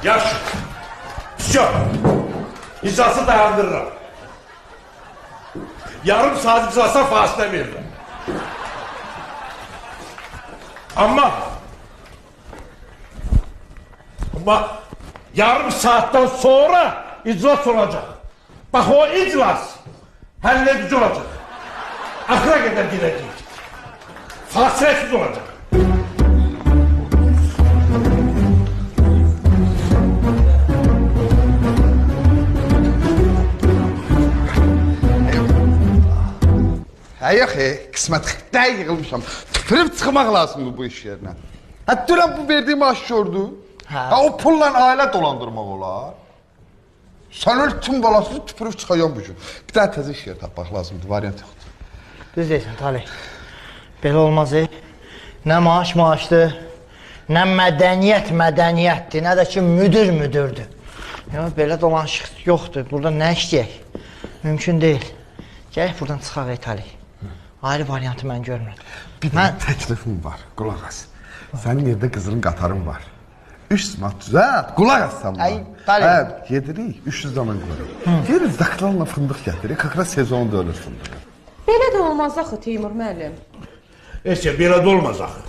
Yaxşı. Vsyo. İcrası dayandırıram. Yarım saat icrasa fasilə verirəm. Amma yarım saatten sonra iclas olacaq. Bax o iclas həlledici olacaq. Axıra qədər gedəcək. Fasiləsiz olacaq. Hayır, qismətdə yığılmışam. Tüpürüb çıxmaq lazımdır bu iş yerinə. Dünən bu verdiğim maaş gördü. O pulla ailə dolandırmaq olar. Sən tüm balasını tüpürüb çıxacam bu gün. Bir daha təzə iş yeri tapmaq lazımdır, variant yoxdur. Düz deyirsən Talih. Belə olmaz Nə maaşdır, nə mədəniyyətdir, nə də ki müdürdür. Belə dolanışıq yoxdur, burada nə işləyək? Mümkün deyil. Gələk buradan çıxaq Talih. Ayrı variantı mən görmürəm. Bir təklifim var, qulaq as. Sənin evdə qızılın qatarın var. 300 manat düzət, qulaq as sən var. Yedirik, 300 zaman qulaq. Yeriz, dakılarla fındıq gətirik, kakra sezonu da ölür fındıq. Belə də olmaz axı Teymur müəllim. Belə də olmaz axı.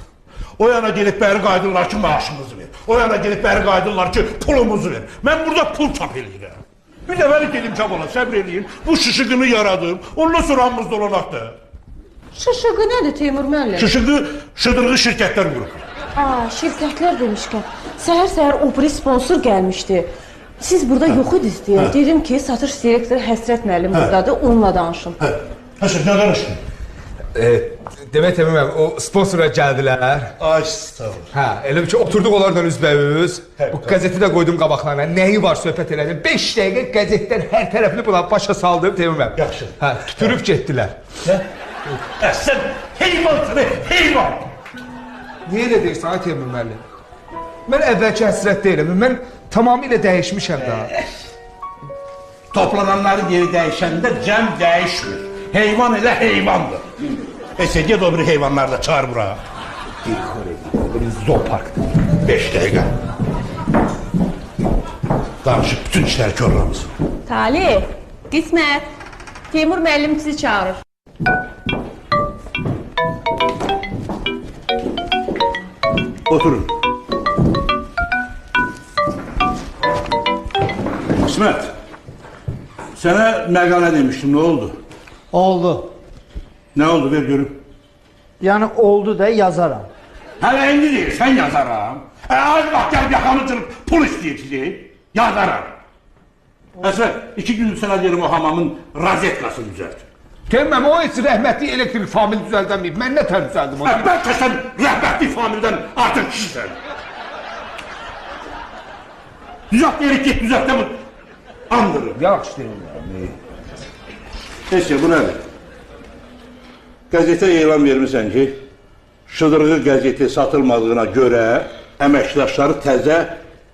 O yana gelip bəri qaydırlar ki maaşımızı ver. O yana gelip bəri qaydırlar ki pulumuzu ver. Mən burada pul çap eləyirəm. Bir dəfəli gedim çabala, səbr eləyim, bu şışıqını yaradım, ondan sonra hamımız dolanaqdır. Şışığı nədir Teymur müəllim? Şışığı Şıdırğı şirkətlər qrupu. Şirkətlər demişkən, səhər opera sponsor gəlmişdi. Siz burada yox idiniz deyə. Dedim ki, satış direktoru Həsrət müəllim buradadır, onunla danışın. Həsrət, nə danışdın? Demək Teymur o sponsora gəldilər. Ay, sağ ol. Elə bir ki, oturduq onlardan üzbəyüz. Bu qəzeti də qoydum qabaqlarına. Nəyi var söhbət elədim. 5 dəqiqə qəzetdən hər tərəfini buna başa saldım Teymur müəllim. Yaxşı. Tütürüb getdilər. Nə? Sən heyvansın, heyvan! Niyə elə deyirsən, Teymur müəllim? Mən əvvəlki həsrət deyiləm. Mən tamamilə dəyişmişəm daha. Toplananları geri dəyişəndə cəm dəyişmir. Heyvan elə heyvandır. Get o bir heyvanları da çağır buraya. Bir zooparkdır. 5 dəqiqə. Danışıp bütün işləri körləmizin. Talih, qismət. Teymur müəllim sizi çağırır. Oturun. İsmet, sana məqalə demiştim, ne oldu? Oldu. Ne oldu, ver görüm. Yəni oldu da yazaram. Hələ indi deyir, sən yazaram. Az vaxt gəlib yaxanı cırıb pul istəyəcək, yazaram. Əsrət, 2 gündür sənə deyirəm o hamamın rozetkasını düzəlt. Teymur o heç rəhmətli elektrik famili düzəldəməyib. Mən nə tər düzəldim onu? Bəlkə sən rəhbətli famildən artıq kişisən. Düzelt deyirik, get düzelt də bu andırır. Yaxşı Teymur. Neyse, bu nədir? Qəzetə elan vermişsən ki, Şıdırğı qəzeti satılmadığına görə əməkdaşları təzə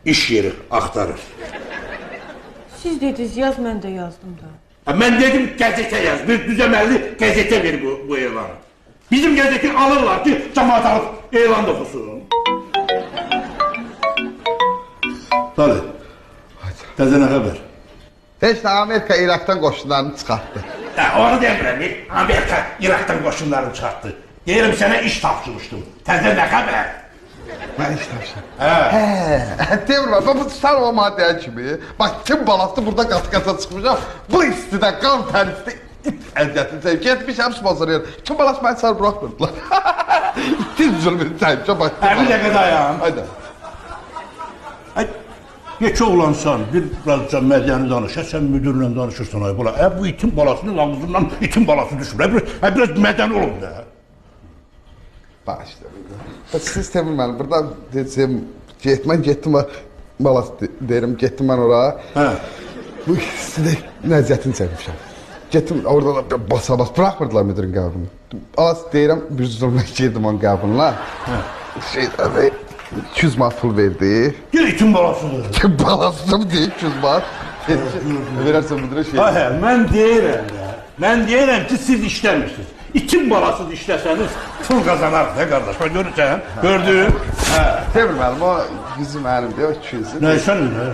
iş yeri axtarır. Siz dediniz, yaz, mən də yazdım da. Mən dedim qəzetə yaz, bir düzəməlli qəzetə ver bu elanı. Bizim qəzeti alırlar ki, cəmaat alıb elan da oxusun. Talih, təzə nə xəbər? Heç də Amerika İraqdan qoşunlarını çıxartdı. Onu demirəm, Amerika İraqdan qoşunlarını çıxartdı. Deyirəm, sənə iş tapşırmışdım. Təzə nə xəbər? Mən iş tapşırdım. Teymur bu sən o maddəyə kimi, bax kim balası burada qatı-qata çıxmışam, bu istidə, qan tərifdə it əziyyətini sevib, getmişəm sponsor yer. Kim balası məni sar bıraxmırdılar. İttin zülmünü sevmişəm, bax. Bir dəqiqə dayan. Hayda. Neçə oğlansan, birazca mədəni danış, sən müdürlə danışırsan, bu itin balasının ağzından itin balası düşür, biraz mədəni olun da. Başlayalım. Siz Teymur müəllim, burada deyəcəm, mən getdim balası deyirəm, getdim mən oraya. Bu istidə nəziyyətini sevmişəm. Getdim, orada da basa-bas bıraxmırdılar müdürün qəbulunu. Az deyirəm, bir zulmə girdim onun qəbuluna. 200 manat pul verdi. Gel itin balasıdır. İtin balasıdır mı deyil 200 manat? Verərsən müdürə şey. Mən deyirəm ki siz işləmirsiniz. İtin balasız işləsəniz pul qazanar da qardaş. Bax görürsən? Gördün? Temur müəllim, o yüzü mənimdir, o ikisi. Nə sən nə?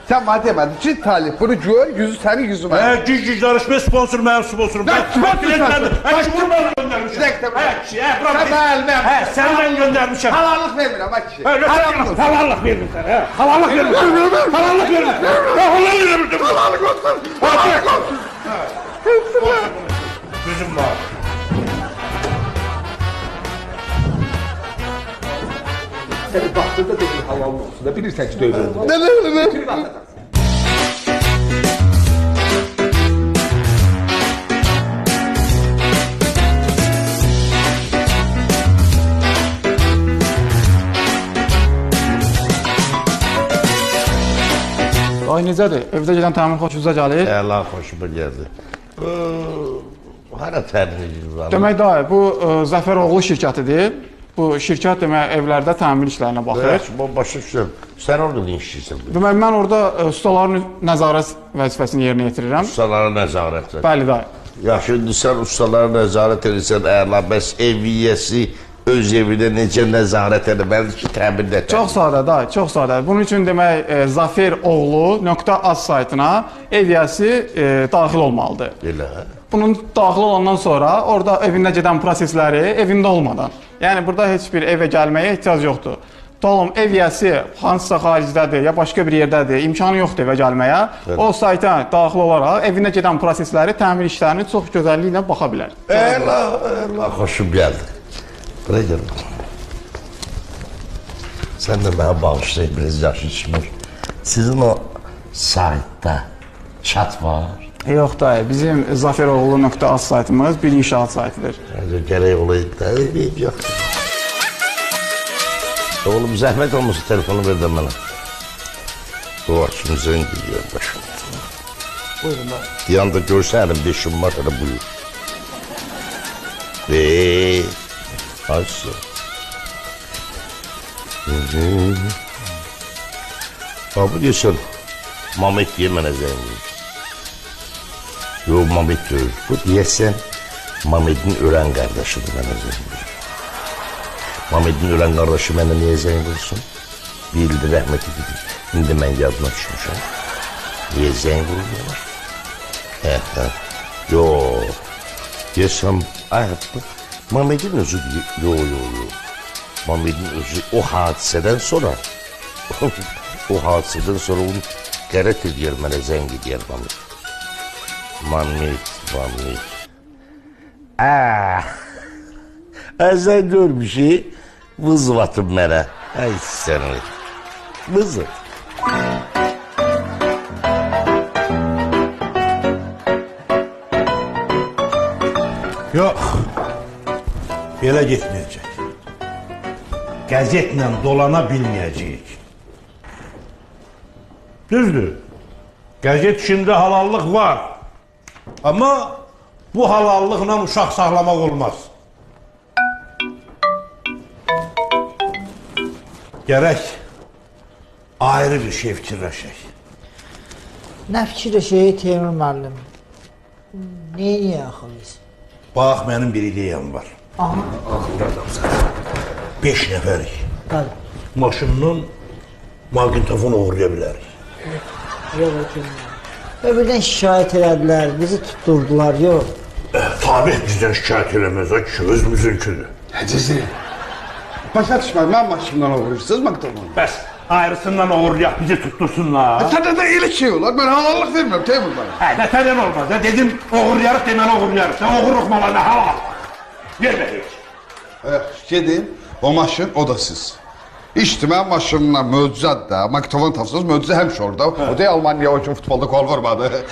Sən mənə demədin ki, Talib, bunu gör, yüzü sənin yüzü mənim. Gic danışma sponsor mənim sponsorum. Nə sponsorsun? Bunu mən göndərmişəm. Sən müəllim. Səndən göndərmişəm. Halallıq vermirəm, ha kişi. Halallıq verdim sənə. Halallıq verdim. Halallıq verdim. Halallıq verdim. Halallıq olsun. Halallıq olsun. Gözüm var. Səni baxdığında dediyin halal olsun da bilirsən ki, dövlədir. Nə? Ay necədir? Evdə gedən təmin xoşunuza gəlir? Əla xoşuma gəldi. Hara tərnəciniz? Demək dayı, bu Zəfəroğlu şirkətidir. Bu şirkət demək evlərdə təmir işlərinə baxır. Bu başa düşürəm. Sən orada nə işləyirsən? Demək mən orada ustaların nəzarət vəzifəsini yerinə yetirirəm. Ustalara nəzarət. Bəli dayı. Yaxşı, indi sən ustalara nəzarət edirsən, əla, bəs ev yiyəsi öz evində necə nəzarət etməlidir ki, təmirdə təmir. Çox sadə dayı, çox sadə. Bunun üçün demək zaferoğlu.az saytına ev yiyəsi daxil olmalıdır. Elə. Bunun daxil olandan sonra orada evində gedən prosesləri evində olmadan. Yəni burada heç bir evə gəlməyə ehtiyac yoxdur. Tutalım ev yiyəsi hansısa xaricdədir ya başqa bir yerdədir, imkanı yoxdur evə gəlməyə. Evet. O sayta daxil olaraq evində gedən prosesləri, təmir işlərini çox gözəlliklə baxa bilər. Əla, xoşum gəldi. Buraya gəl. Sən də mənə bağışlayın, biraz yaşı çıxmır. Sizin o saytda chat var. Yox dayı, bizim zaferoğlu.az saytımız bir inşaat saytıdır. Gərək olaydı da, yox. Oğlum, zəhmət olmasa telefonu ver də mənə. Bu açın zəng gidiyor başım. Buyurun da. Yanda görsə əlimdə işim var, hələ buyur. Açsın. Abi deyəsən, Mamet deyə mənə zəng verir. Yox, Mamet deyir. Bu deyəsən, Mamedin ölən qardaşıdır mənə zəng verir. Mamedin ölən qardaşı mənə niyə zəng vursun? Bir ildir rəhmət edir. İndi mən yadına düşmüşəm. Niyə zəng vururlar? Yox. Deyəsən, Mamedin özü deyir. Yox. Mamedin özü o hadisədən sonra onun qərət edir mənə zəng edir Mamed. Mamed. Sən görmüşü, vız vatım mənə. Ay səni. Vızı. Yox, belə getməyəcək. Qəzetlə dolana bilməyəcəyik. Düzdür, qəzet işində halallıq var. Amma bu halallıqla uşaq saxlamaq olmaz. Gərək ayrı bir şey fikirləşək. Nə fikirləşək Teymur müəllim? Neyə axılıyız? Bax, mənim bir ideyam var. Aha. 5 nəfərik. Bəli. Maşından maqnitofon oğurlaya bilərik. Yox, birdən şikayət elədilər, bizi tutturdular, yox. Tabi bizdən şikayət eləməz, özümüzünkidir. Həcəzi. Başa düşmər, mən maşından uğurlursuz maktubunu. Bəs, ayrısından uğurlayaq, bizi tuttursunlar. Səndə də elə şey olar, mən halallıq vermirəm, Teymur bana. Nətədən olmaz, dedim uğurlayarıq, deməni uğurlayarıq. Sən uğurluq malana halal. Verməyik. Gedin, o maşın, o da siz. İşte mən maşınla möcüzədir də, magnitofon tapsanız möcüzə həmişə orada. O deyil Almanya o kimi futbolda gol vurmadı.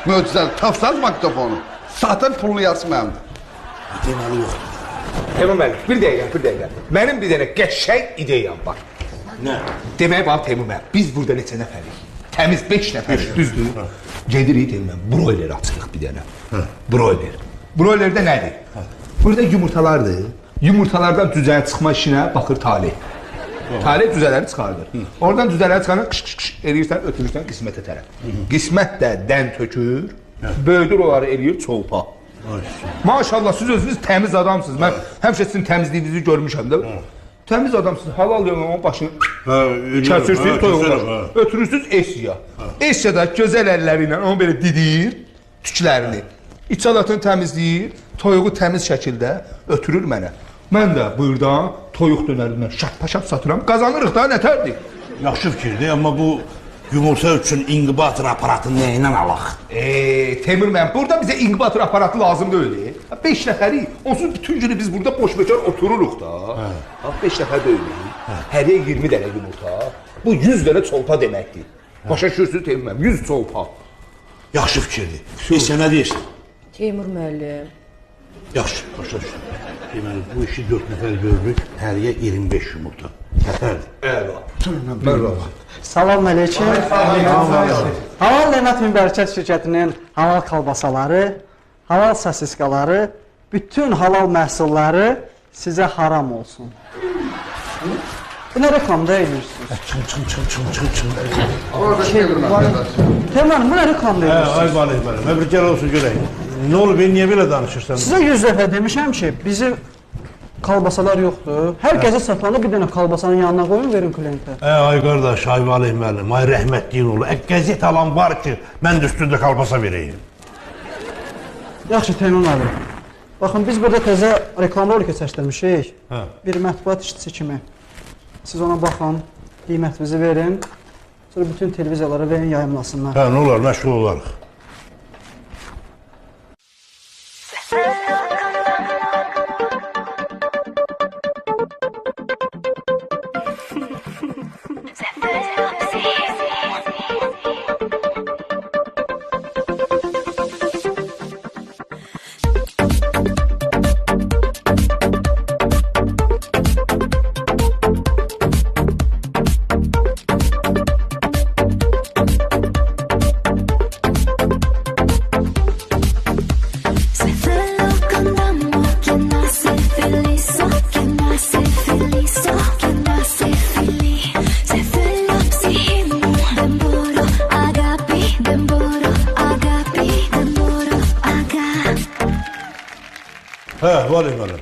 Möcüzədir, tapsanız magnitofonu. Zaten pulunu yarısı mənimdir. Deməli yox. Teymur müəllim, bir dəqiqə. Mənim bir dənə qəşəng ideyam var. Nə? Demək bax Teymur müəllim, biz burada neçə nəfərik? Təmiz 5 nəfərik, düzdür? Gedirik Teymur müəllim, broiler açırıq bir dənə. Broiler. Broilerdə nədir? Burada yumurtalardır. Yumurtalardan düzəyə çıxma işinə baxır Talih. Talih düzələri çıxardır. Oradan düzələri çıxarır, qış eləyirsən, ötürürsən qismətə tərəf. Qismət də dən tökür, böyüdür onları eləyir çolpa. Maşallah siz özünüz təmiz adamsınız. Mən həmişə sizin təmizliyinizi görmüşəm də. Təmiz adamsınız. Halal yolun başını kəsirsiniz, toyuqlar. Ötürürsünüz Esiya. Esiya da gözəl əlləri ilə onu belə didir, tüklərini. İçalatını təmizləyir, toyuğu təmiz şəkildə ötürür mənə. Mən də buradan toyuq dönərindən şap-şap satıram, qazanırıq da nətərdir? Yaxşı fikirdir, amma bu yumurta üçün inkubator aparatını nəyindən alaq? Temur mən, burada bizə inkubator aparatı lazım deyil. 5 nəfəri, onsuz bütün günü biz burada boş-bekar otururuq da. 5 nəfər deyil. Həriyə 20 dənə yumurta, bu 100 dənə çolpa deməkdir. Başa düşürsünüz Temur mən, 100 çolpa. Yaxşı fikirdir. Sən nə deyirsən? Teymur müəllim. Yaxşı, başa düşün. Deməli, bu işi 4 nəfər görürük, həriyə 25 yumurta. Nətərdir? Salam əleykum. Halal Nemat Mübərəkət şirkətinin halal kalbasaları, halal sosiskaları, bütün halal məhsulları sizə haram olsun. Bu nə reklamda edirsiniz? Çın. Orada Temur mən. Teman, bu nə reklamda edirsiniz? Ay valih mənim, məbriklər olsun görək. Nə olub, ben niyə belə danışırsan? Sizə 100 dəfə demişəm ki, bizim kalbasalar yoxdur. Hər gəzə satılanda bir dənə kalbasanın yanına qoyun, verin klientə. Ay qardaş, ay valih mənim, ay rəhmətliyin oğlu. Qəzet alan var ki, mən də üstündə kalbasa vereyim. Yaxşı, Teymur müəllim. Baxın, biz burada təzə reklam rolik seçdirmişik. Bir mətbuat işçisi kimi. Siz ona baxın, qiymətinizi verin. Sonra bütün televiziyalara verin, yayımlasınlar. Hə, nə olar, məşğul olarıq. Hə, valih mənim.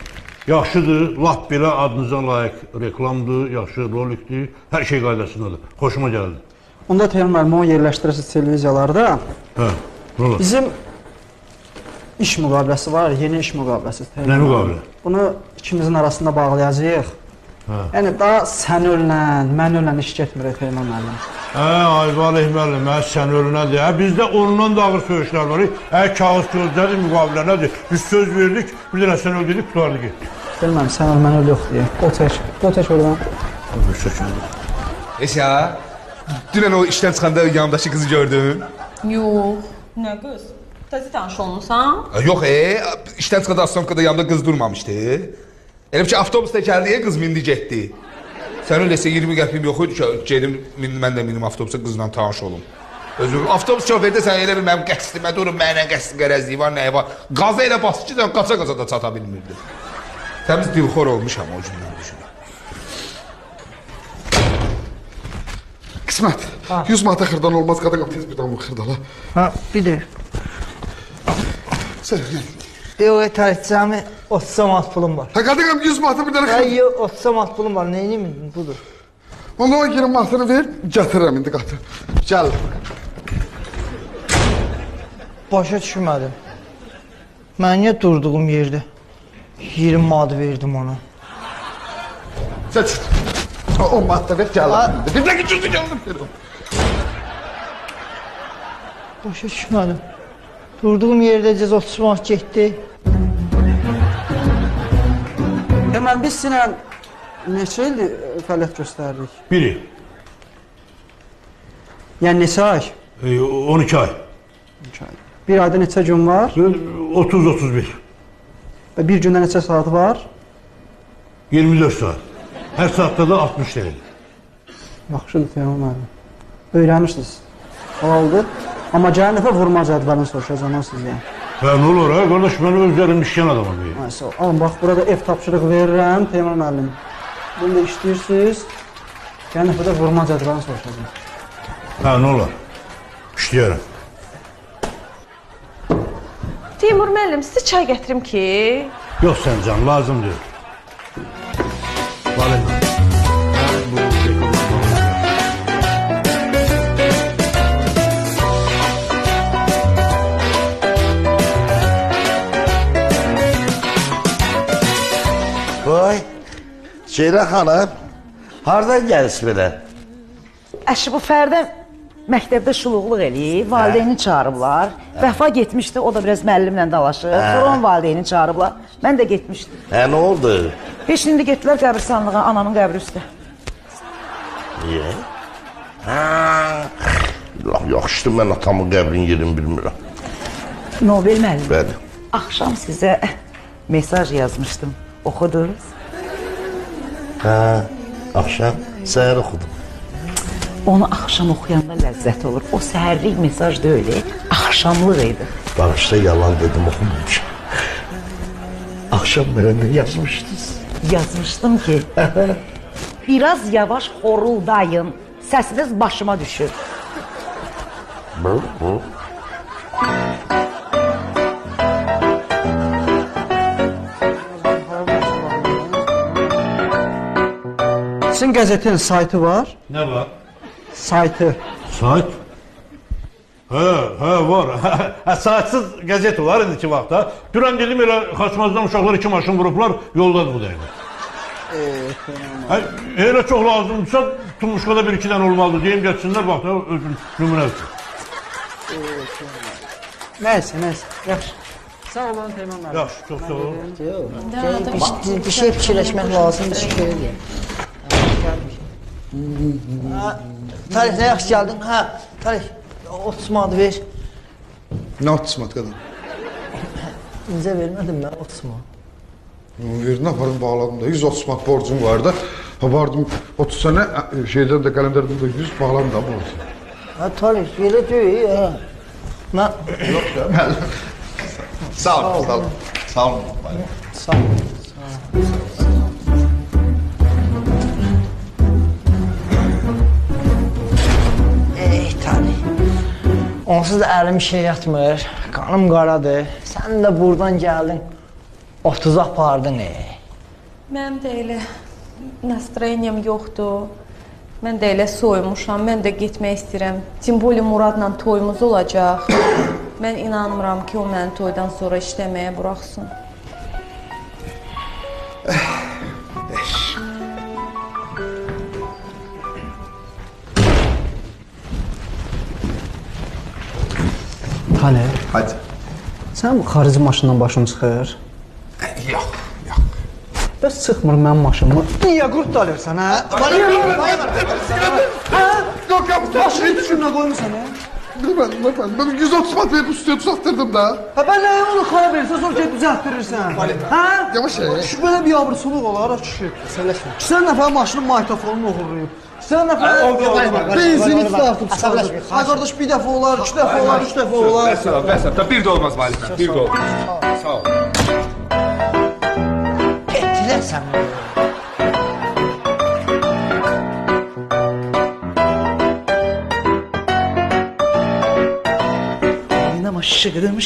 Yaxşıdır, lap belə adınıza layiq reklamdır, yaxşı rolikdir, hər şey qaydasındadır. Xoşuma gəldi. Onda Teymur müəllim, onu yerləşdirirsiniz televiziyalarda. Hə, nə olur? Bizim iş müqaviləsi var, yeni iş müqaviləsi. Nə müqavilə? Bunu ikimizin arasında bağlayacağıq. Yəni, daha sən öllə, mən öllə iş getmir Teymur müəllim. Hə, ay valih müəllim, sən ölünədir. Bizdə ondan da ağır söyüşlər var. Kağız gözlədir, müqavilə nədir? Biz söz verdik, bir dənə sən öl dedik, tutardı getdik. Teymur müəllim, sən öl, mən öl yox deyə. O tək öləm. Esya, dünən o işdən çıxanda yanımdakı qızı gördün? Yox. Nə qız? Təzə tanış olmusan? Yox, işdən çıxanda astomkada yanımda qız durmamışdı. Elə ki, avtobusda gəldiyə qız mindi getdi. Sənin eləsə 20 qəpim yox idi ki, gedim, mən də minim avtobusa qızla tanış olum. Özür, avtobus şofördə sən elə bir mənim qəsdimə durub, mənə qəsdim qərəzliyi var, nəyə var. Qaza elə basır ki, sən qaça-qaça da çata bilmirdi. Təmiz dilxor olmuşam o gündən düşünürəm. Qismət, 100 manata xırdan olmaz, qadın tez bir damı xırdala. Ha, bir de. Yox, tarihçəmi 30 manat pulum var. Ha, qadın 100 manata bir dənə xırdan. Yox, 30 manat pulum var, neyini mi? Budur. Onda o 20 manatını ver, gətirirəm indi qatı. Gəl. Başa düşmədim. Mən niyə durduğum yerdə 20 manat verdim ona? Seç. 10 manat da ver, gəl. Bir dəqiqə cüzdü gəldim. Başa düşmədim. Durduğum yerdə cəz 30 manat getdi. Hemen biz sizinlə neçə ildir fəaliyyət göstəririk? Biri, Yəni neçə ay? 12 ay, Bir ayda neçə gün var? 30-31, Və bir gündə neçə saat var? 24 saat. Hər saatda da 60 dəqiqə. Yaxşıdır Teymur müəllim. Öyrənirsiniz. Halaldır. Amma gələn dəfə vurma cədvəlini soruşacağam o sizdən. Hə, nə olur, qardaş, mən özlərim işləyən adamım deyil. Nəysə, alın bax, burada ev tapşırıq verirəm Teymur müəllim. Bunu da işləyirsiniz. Gələn dəfə də vurma cədvəlini soruşacağam. Hə, nə olar, işləyərəm. Teymur müəllim, sizə çay gətirim ki? Yox sən can, lazım deyil. Valina. Vay, Ceylan xanım, hardan gəlirsiniz belə? Əşi bu Fərdə məktəbdə şuluqluq eləyib, valideyni çağırıblar. Vəfa getmişdi, o da biraz müəllimlə dalaşıb. Sonra onun valideyni çağırıblar. Mən də getmişdim. Hə, nə oldu? Heç indi getdilər qəbirstanlığa, anamın qəbri üstə. Niyə? Hə, yaxşıdır, mən atamın qəbrin yerini bilmirəm. Nobel müəllim, Bəli. axşam sizə mesaj yazmışdım. Oxudunuz? Hə, axşam səhər oxudum. Onu axşam oxuyanda ləzzət olur. O səhərlik mesaj deyil, axşamlıq idi. Bağışda yalan dedim, oxumamışam. Axşam mənə nə yazmışdınız? Yazmışdım ki, biraz yavaş xoruldayın, səsiniz başıma düşür. Bu. Sizin qəzetin saytı var? Nə var? Saytı. Sayt? Hə, var. Hə, saytsız qəzet var indiki vaxtda. Dünən dedim elə Xaçmazdan uşaqlar 2 maşın vurublar, yoldadır bu dəqiqə. Elə çox lazımdırsa, Tumuşqada 1-2 dənə olmalıdır. Deyim, geçsinlər, bax da özün nümunəsi. Nəysə. Yaxşı. Sağ olun Teymur müəllim. Yaxşı, çox sağ ol. Bir şey fikirləşmək lazımdır ki. Tarih, nə yaxşı gəldin? Hə, Tarih, 30 manat ver. Nə 30 manat qadın? İncə vermədim mən 30 manat. Verin, apardım, bağladım da. 130 manat borcum vardı. Apardım 30 sənə şeydən də qələmlərdən də 100 bağladım da borcum. Hə, Tarih, elə deyil, hə. Mən... Yox ya, müəllim. Sağ olun. Sağ olun. Sağ ol. Onsuz da əlim şey yatmır, qanım qaradır. Sən də buradan gəldin, 30'a apardın. Mənim də elə nastroyeniyam yoxdur. Mən də elə soymuşam, mən də getmək istəyirəm. Timboli Muradla toyumuz olacaq. Mən inanmıram ki, o məni toydan sonra işləməyə buraxsın. Tale, Hadi. sən bu xarici maşından başın çıxır? Yox. Bəs çıxmır mənim maşınımı. Niyə qurt alırsan, hə? Yox, kaptan. Maşını düşünə qoymusan, hə? Efendim, ben 130 manat verip üstüne tuzaktırdım da. Ha, ben nəyə onu xarab edirsən, sonra gedib düzəltdirirsən? Hə? Yavaş ya. Şu belə bir yavrusuluq olar, kişi. Sən nəfər maşının maytofonunu oğurlayıb. Sən nəfər benzini tutartıb çıxardır. Ha, qardaş, bir dəfə olar, 2 dəfə olar, 3 dəfə olar. Bəs, bir də olmaz Malik, bir də olmaz. Sağ ol. Etdilər sən. Oynama şıgıdım,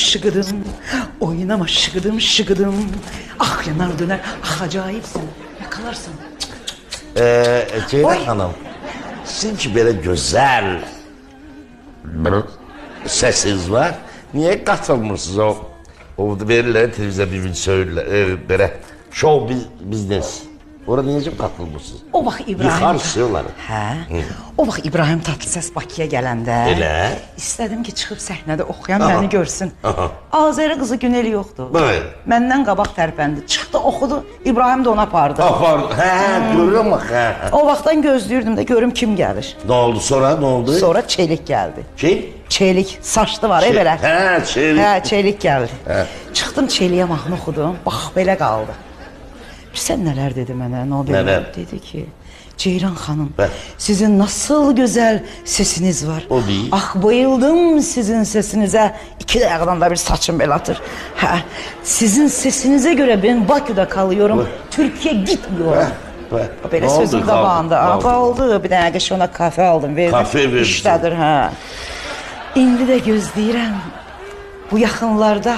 oynama şıgıdım. Ah yanar döner, ah acayipsin, yakalarsan. Ceylan xanım, sizin ki belə gözəl səsiniz var, niyə qatılmırsınız o verirlər, televizya bir söylürlər, belə show biznes. Orada necə qatılmırsınız? O vaxt İbrahim... Yıxarsın onları. Hə, o vaxt İbrahim Tatlıses Bakıya gələndə... Elə? İstədim ki, çıxıb səhnədə oxuyan məni görsün. Azəri qızı Güneli yoxdur. Bəli. Məndən qabaq tərpəndi. Çıxdı, oxudu, İbrahim də ona apardı. Görürəm bax, hə. O vaxtdan gözləyirdim də görüm kim gəlir. Nə oldu sonra, nə oldu? Sonra Çelik gəldi. Kim? Çelik, saçlı var, belə. Hə, Çelik. Hə, Çelik gəldi. Çıxdım Çeliyə mahnı oxudum, bax belə qaldı. Sən nələr dedi mənə, Nələr? Dedi ki, Ceylan xanım, Bəli. sizin nasıl gözəl sesiniz var. O deyil. Ah, bayıldım sizin sesinizə. 2 ayaqdan da bir saçım belə atır. Hə, sizin sesinizə görə ben Bakıda kalıyorum, Türkiye gitmiyorum. Belə sözüm qabağında. Qaldı, bir dənə qış ona kafe aldım, verdim. Kafe verdim. İşlədir, hə. İndi də gözləyirəm bu yaxınlarda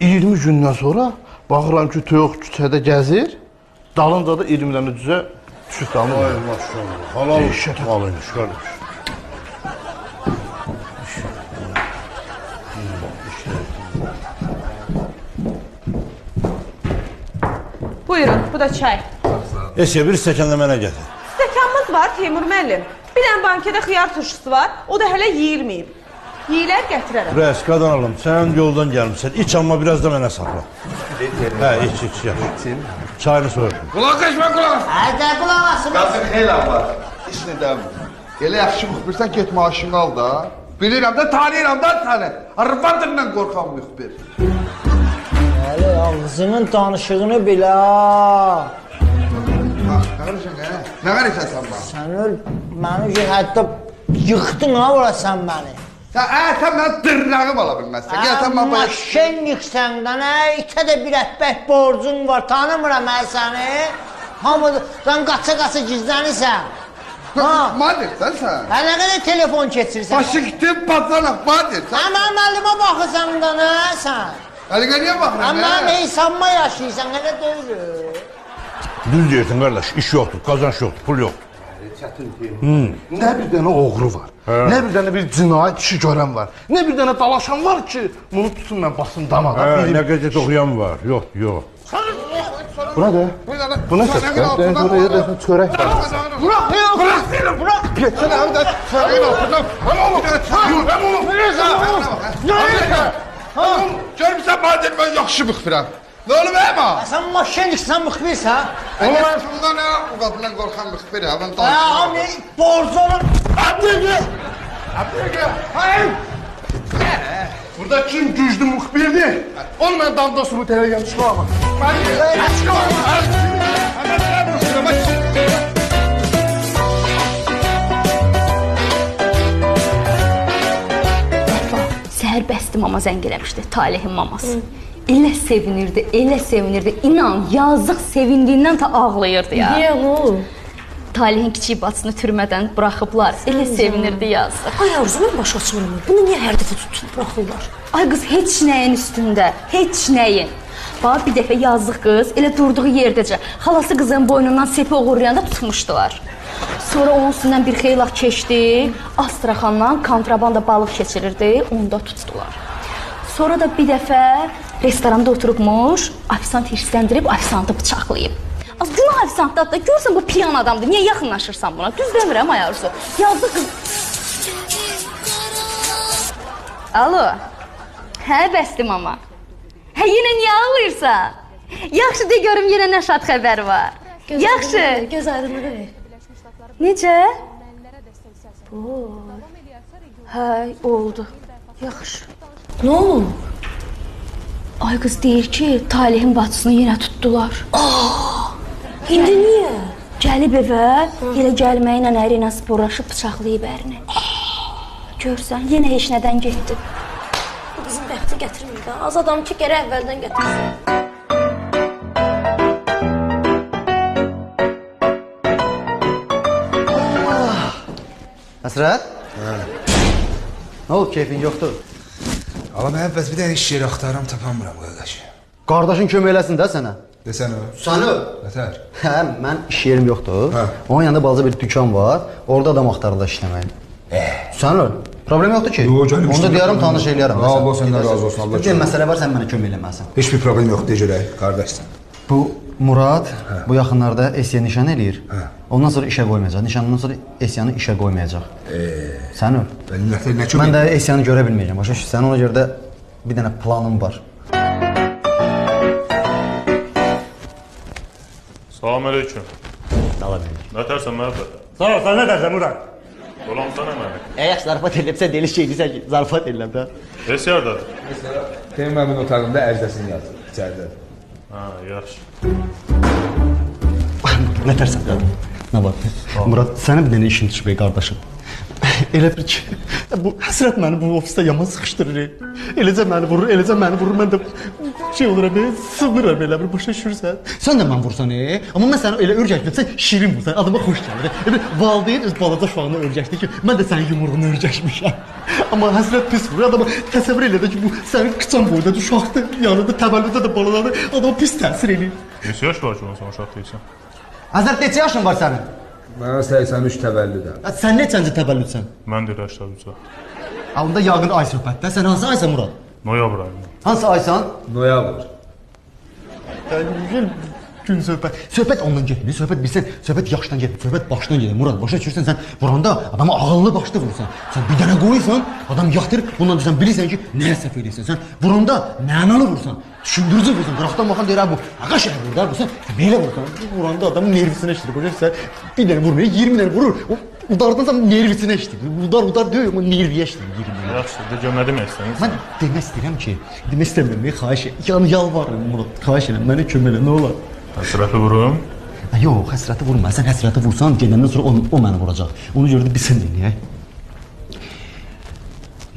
20 gündən sonra baxıram ki, toyuq küçədə gəzir, dalınca da 20 dənə düzə düşüb dalınca. Ay maşallah. Halal malıymış qardaş. Buyurun, bu da çay. Esiyə bir stəkan da mənə gətir. Stəkanımız var Teymur müəllim. Bir dənə bankada xiyar turşusu var, o da hələ yeyilməyib. Yeyilər gətirərəm. Rəis, qadan alım, sən yoldan gəlmişsən. İç amma biraz da mənə saxla. Hə, iç, yaxşı. Çayını soyur. Qulaq asma, qulaq asma. Hədə qulaq asın. Qazın xeyli var. İş nədən? Elə yaxşı müxbirsən, get maaşını al da. Bilirəm də, tanıyıram da səni. Arvadından qorxan müxbir. Hələ ağzının danışığını bilə. Nə qarışan, hə? Nə qarışan sən bana? Sən öl, məni ki, hətta yıxdın ha, ora sən məni. Sən mən dırnağım ala bilməzsən. Gəl, sən mən bayaq... Maşennik səndən, itə də bir ətbək borcun var, tanımıram mən səni. Hamıdan qaça-qaça gizlənirsən. Madirsən sən? Hə, nə qədər telefon keçirsən? Başı gittin, patlanaq, madirsən. Hə, mənim əlimə baxırsan da, nə sən? Əlinə niyə baxıram, hə? Mənim hesabıma yaşayırsan, elə deyil. Düz deyirsən qardaş, iş yoxdur, qazanç yoxdur, pul yoxdur. Nə bir dənə oğru var, nə bir dənə bir cinayət işi görən var, nə bir dənə dalaşan var ki, bunu tutun mən basın damağa. Nə qəzet oxuyan var, yox. Bu nə də? Bu nə səs? Çörək var. Bırak! Geçsene abi de çöreğin altından. Görmüşsən madem ben yaxşı müxbirəm. Ne olub əma? Sən maşenliksən, müxbirsən? Oğlum ben şundan ne o qadından qorxan müxbirəm. Ben danışıram. Ne borcu olur? Hayır! Burada kim güclü müxbirdir? Onu mən damda subu telegram çıxarma. Səhər bəsdi mama zəng eləmişdi, Talehin maması. Elə sevinirdi. İnan, yazıq sevindiyindən ta ağlayırdı ya. Niyə o? Talehin kiçik bacısını türmədən buraxıblar. Elə sevinirdi yazıq. Ay Arzu, mən başa düşmürəm. Bunu niyə hər dəfə tutub buraxırlar? Ay qız, heç nəyin üstündə, heç nəyin. Bax, bir dəfə yazıq qız elə durduğu yerdəcə xalası qızın boynundan sepi oğurlayanda tutmuşdular. Sonra onun üstündən bir xeyli vaxt keçdi, Astraxandan kontrabanda balıq keçirirdi, onu da tutdular. Sonra da bir dəfə restoranda oturubmuş, ofisant hirsləndirib, ofisantı bıçaqlayıb. Az günah ofisantdadır da, görürsən bu piyan adamdır, niyə yaxınlaşırsan buna? Düz demirəm ay Arzu, yazıq qız... Alo, hə bəsdi mama? Hə, yenə niyə ağlayırsan? Yaxşı, de görüm yenə nə şad xəbər var. Yaxşı. Göz aydınlığı ver. Necə? Hə, oldu. Yaxşı. Nə olub? Ay qız deyir ki, Talehin bacısını yenə tutdular. İndi niyə? Gəlib evə, elə gəlməklə əri ilə sporlaşıb bıçaqlayıb ərini. Görsən, yenə heç nədən getdi. Bu bizim bəxti gətirmir də. Az adam ki, gərək əvvəldən gətirsin. Həsrət? Nə olub, keyfin yoxdur? Ala mən əvvəz bir dənə iş yeri axtarıram, tapamıram qardaş. Qardaşın kömək eləsin də sənə. Desən o. Səni? Nətər? Hə, mən iş yerim yoxdur. Onun yanında balaca bir dükan var. Orada adam axtarırlar işləməyi. Sən öl. Problem yoxdur ki. Onu da deyərəm, tanış eləyərəm. Allah səndən razı olsun, Allah. Bir məsələ var, sən mənə kömək eləməlisən. Heç bir problem yoxdur, deyəcək, qardaşsan. Bu Murad bu yaxınlarda Esiyə nişan eləyir. Ondan sonra işə qoymayacaq. Nişanından sonra Esiyanı işə qoymayacaq. Sən öl. Mən də Esiyanı görə bilməyəcəm. Başa düşürsən, sən ona görə də bir dənə planım var. Salam aleyküm. Salam aleyküm. Nətərsən məhəbbət? Sağ ol, sən nətərsən Murad? Dolamsana məni. Əgər zarafat eləyibsə, deliş şeydirsən ki, zarafat eləyəm də. Esiyardadır. Temin məmin otağında ərzəsini yazır, içəridə. Ha, yaxşı. Nətərsən də? Nə var? Murad, sənə bir dənə işin düşüb qardaşım. Elə bir ki, bu həsrət məni bu ofisdə yaman sıxışdırır. Eləcə məni vurur, mən də şey oluram, sınıram elə bir başa düşürsən. Sən də mən vursan, amma mən səni elə örgəşdirsən, şirin vursan, adama xoş gəlir. Elə valideyn öz balaca uşağına örgəşdir ki, mən də sənin yumruğunu örgəşmişəm. Amma həsrət pis vurur, adama təsəvvür elə ki, bu sənin qıçan boyda uşaqdır, yanında təvəllüddə də balaları adama pis təsir edir. Neçə yaş var ki, ondan sonra uşaq deyilsən? Həzrət, neçə yaşın var sənin? Mənə 83 təvəllüdəm. Sən neçənci təvəllüdsən? Mən də 83. Onda yaqın ay söhbətdə. Sən hansı aysan Murad? Noyabr ayında. Hansı aysan? Noyabr. Gün söhbət. Söhbət ondan getmir. Söhbət bilsən, söhbət yaşdan getmir. Söhbət başdan gedir. Murad, başa düşürsən, sən vuranda adama ağıllı başda vurursan. Sən bir dənə qoyursan, adam yatır, bundan sən bilirsən ki, nəyə səhv edirsən. Sən vuranda mənalı vurursan, düşündürücü vurursan. Qıraqdan baxan deyir, bu ağaç elə vurur da, bu sən belə vurursan. Vuranda adamın nervisinə işləyir. Başa düşürsən, bir dənə vurmaya 20 dənə vurur. Udardan sən nervisinə işləyir. Udar deyil, amma nerviyə işləyir. Yaxşı, de gör nə demək istəyirsən? Mən demək istəyirəm ki, demək istəmirəm, xahiş edirəm. Yalvarıram Murad, xahiş edirəm, mənə kömək elə, nə olar? Həsrəti vurum. Yox, həsrəti vurma. Sən həsrəti vursan, gedəndən sonra o məni vuracaq. Onu görə də bilsən eləyək.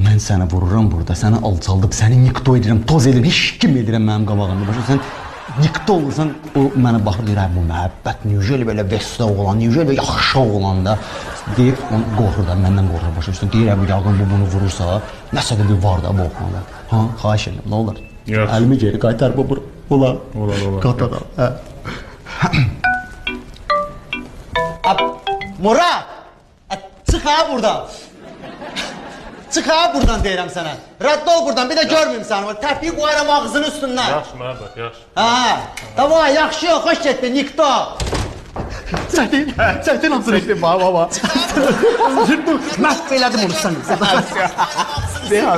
Mən səni vururam burada, səni alçaldıb, səni nikto edirəm, toz edirəm, heç kim edirəm mənim qabağımda. Başa sən nikto olursan, o mənə baxır, deyir, bu məhəbbət, necə belə vəsdə oğlan, necə belə yaxşı oğlan da. Deyib, qorxur da, məndən qorxur, başa düşürsən. Deyir, bu yağın bu bunu vurursa, nəsə də bir var da bu oğlanda. Ha, xahiş edirəm, nə olar? Əlimi geri qaytar, bu olar. Olar. Qataram, hə. Murad! Çıx ha buradan! Çıx ha buradan deyirəm sənə. Rədd ol buradan, bir də görməyim səni. Təpiyi qoyaram ağzının üstündən. Yaxşı, məhəbbət, yaxşı. Hə, davay, yaxşı yox, xoş getdin, Nikto. Çəkdin hamısını etdin, baba. Məhv elədim onu sən. Deyəm.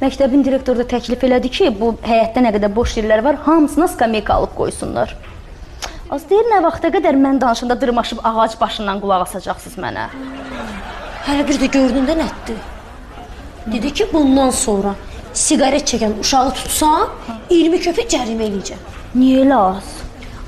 Məktəbin direktoru da təklif elədi ki, bu həyətdə nə qədər boş yerlər var, hamısına skameyka alıb qoysunlar. Az deyir, nə vaxta qədər mən danışanda dırmaşıb ağac başından qulaq asacaqsınız mənə. Hələ bir də gördün də nədir? Dedi ki, bundan sonra siqaret çəkən uşağı tutsan, 20 köpək cərimə eləyəcəm. Niyə elə az?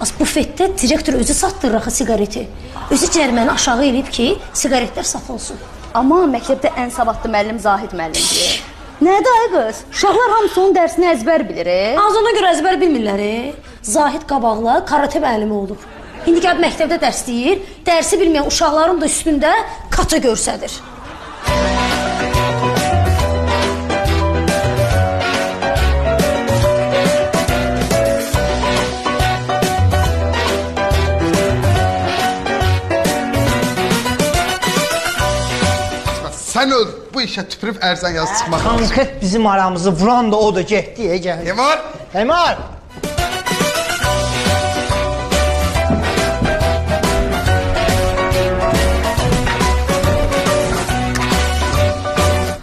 Az bufetdə direktor özü satdırır axı siqareti. Özü cəriməni aşağı eləyib ki, siqaretlər satılsın. Amma məktəbdə ən savadlı müəllim Zahid müəllimdir. Nədir ay qız? Uşaqlar hamısı onun dərsini əzbər bilir. Az ona görə əzbər bilmirlər. Zahid qabaqla karate müəllimi olub. İndi gəlib məktəbdə dərs deyir, dərsi bilməyən uşaqların da üstündə kata görsədir. Sən öl, bu işə tüpürüb ərsən yazı çıxmaq. Konkret bizim aramızı vuran da o da getdi, gəl. Emar! Emar!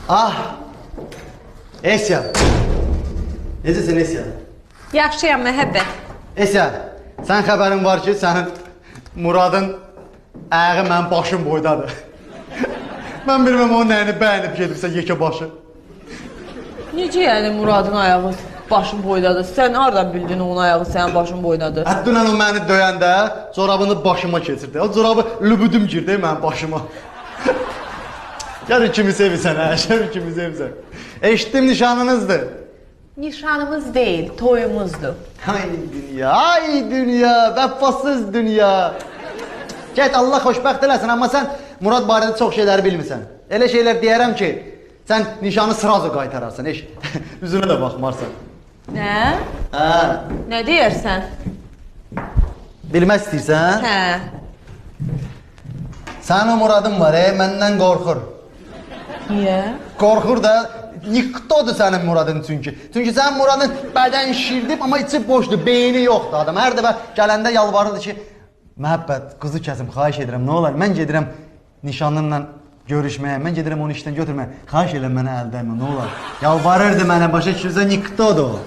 Ah! Esya! Necəsən Esya? Yaxşıyam, məhəbbət. Esya, sən xəbərin var ki, sənin Muradın ayağı mənim başım boydadır. Mən bilməm onun nəyini bəyənib gedibsən yekə başı. Necə yəni Muradın ayağı başın boydadır? Sən hardan bildin onun ayağı sənin başın boydadır? Dünən o məni döyəndə corabını başıma keçirdi. O corabı lübüdüm girdi mənim başıma. Gəl kimi sevirsən, gəl kimi sevirsən. Eşitdim nişanınızdır. Nişanımız deyil, toyumuzdur. Ay dünya, vəffasız dünya. Get Allah xoşbəxt eləsin, amma sən Murad barədə çox şeyləri bilmirsən. Elə şeylər deyərəm ki, sən nişanı sırazı qaytararsan, eş. Üzünə də baxmarsan. Nə? Hə. Nə deyərsən? Bilmək istəyirsən? Hə. Sənin o Muradın var, məndən qorxur. Niyə? Qorxur da, niktodur sənin Muradın çünki. Çünki sənin Muradın bədən şirdib, amma içi boşdur, beyni yoxdur adam. Hər dəfə gələndə yalvarırdı ki, məhəbbət, qızı kəsim, xahiş edirəm, nə olar? Mən gedirəm nişanlımla görüşməyə, mən gedirəm onu işdən götürməyə. Xahiş elə mənə əldəmə, nə olar? Yalvarırdı mənə, başa düşürsən, niktodur o.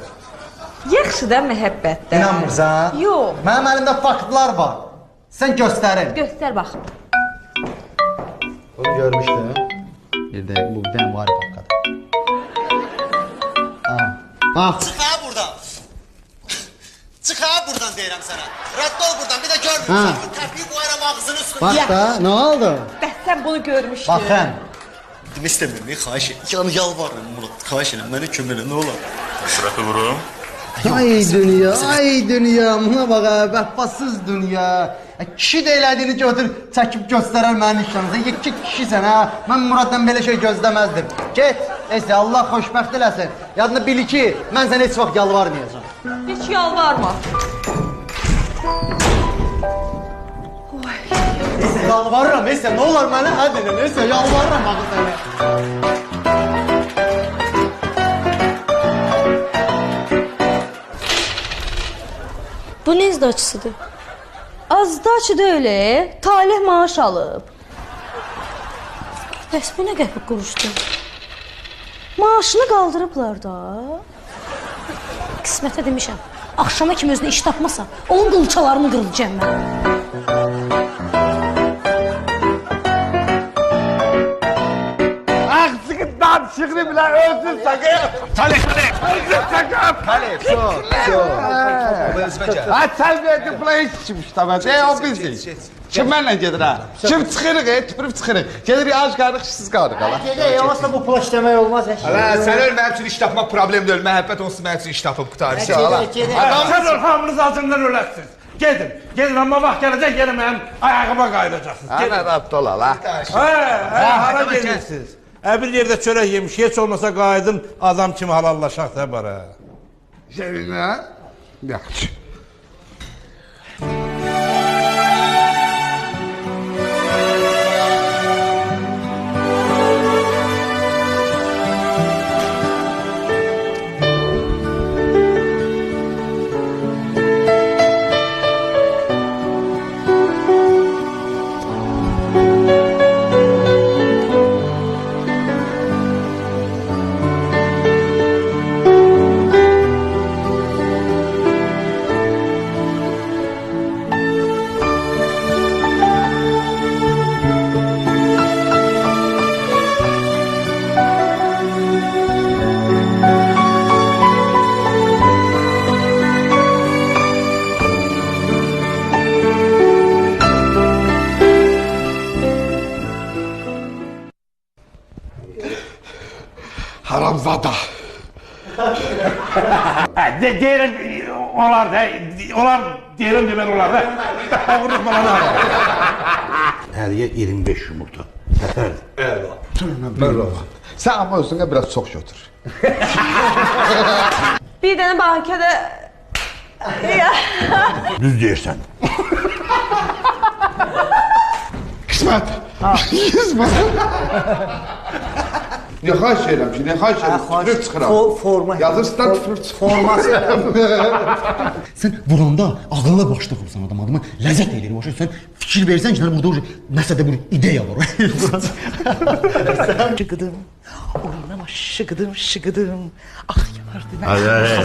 Yaxşı da məhəbbətdə. İnanmırsan? Yox. Mənim əlimdə faktlar var. Sən göstərin. Göstər bax. Onu görmüşdüm. Bir də bu bir dənə var fakkadır. Bax. Çıx ha buradan. deyirəm sənə. Rədd ol buradan, bir də görmürsən. Təpiyi qoyarım ağzının üstünə. Bax da, nə oldu? Bəs sən bunu görmüşdün. Baxın. Demək istəmirəm, xahiş et. Yəni yalvarıram Murad, xahiş edirəm, mənə kömək elə, nə olar? Sırafı vurum. Ay dünya, ay dünya, buna bax, vəfasız dünya. Kişi də elədiyini götür, çəkib göstərər mənim işlərimizə. İki kişisən ha, mən Muraddan belə şey gözləməzdim. Get, Esi, Allah xoşbəxt eləsin. Yadını bil ki, mən sənə heç vaxt yalvarmayacağım. Heç yalvarma. Esi, yalvarıram, Esi, nə olar mənə həd edin, Esi, yalvarıram axı sənə. Bu ne izdaçısıdır? Azdaçı da öyle, talih maaş alıb. Bəs bu nə qəpik quruşdu? Maaşını qaldırıblar da. Qismətə demişəm, axşama kimi özünə iş tapmasa, onun qılçalarını qırılacağım mən. Ağzından çıkını bile özün sakın. Talih, Özün sakın. Talih, Ha sen verdin buna hiç çıkmış tamam. O biziz. Kim benimle gelir ha? Kim çıkırıq, tüpürüp çıkırıq. Gelir aç qalırıq, işsiz qalırıq hala. Gedək, yoxsa bu pul işləmək olmaz. Hala, sən öl mənim üçün iş tapmaq problem deyil. Məhəbbət olsun mənim üçün iş tapıb qutarısı. Sen ol, hamınız acından öləsiniz. Gedin amma vaxt gələcək, yenə mənim ayağıma qayıdacaksınız. Ana rahat ol hala. Hara gelirsiniz? Bir yerdə çörək yemiş, heç olmasa qaydın adam kimi halallaşaq da bara. Sevinə. Yaxşı. Haramzada. Deyirəm, olar deyirəm demək olar da. Ağırlıq bana da. Həriyə 25 yumurta. Böyle olur. Sen ama özüne biraz çok götür. Bir dənə bankada... Düz deyirsən. Kısmet. Kısmet. Ne xahiş edirəm ki, ne xahiş edirəm? Tüpürüb çıxıram. Forma. Yazırsından tüpürüb çıxıram. Forması. Sən vuranda ağılla başda vursan adama ləzzət edir. Başa sən fikir versən ki, burada nəsə də bir ideya var. Şıgıdım, oynama şıgıdım şıgıdım. Ah yardım. Hadi.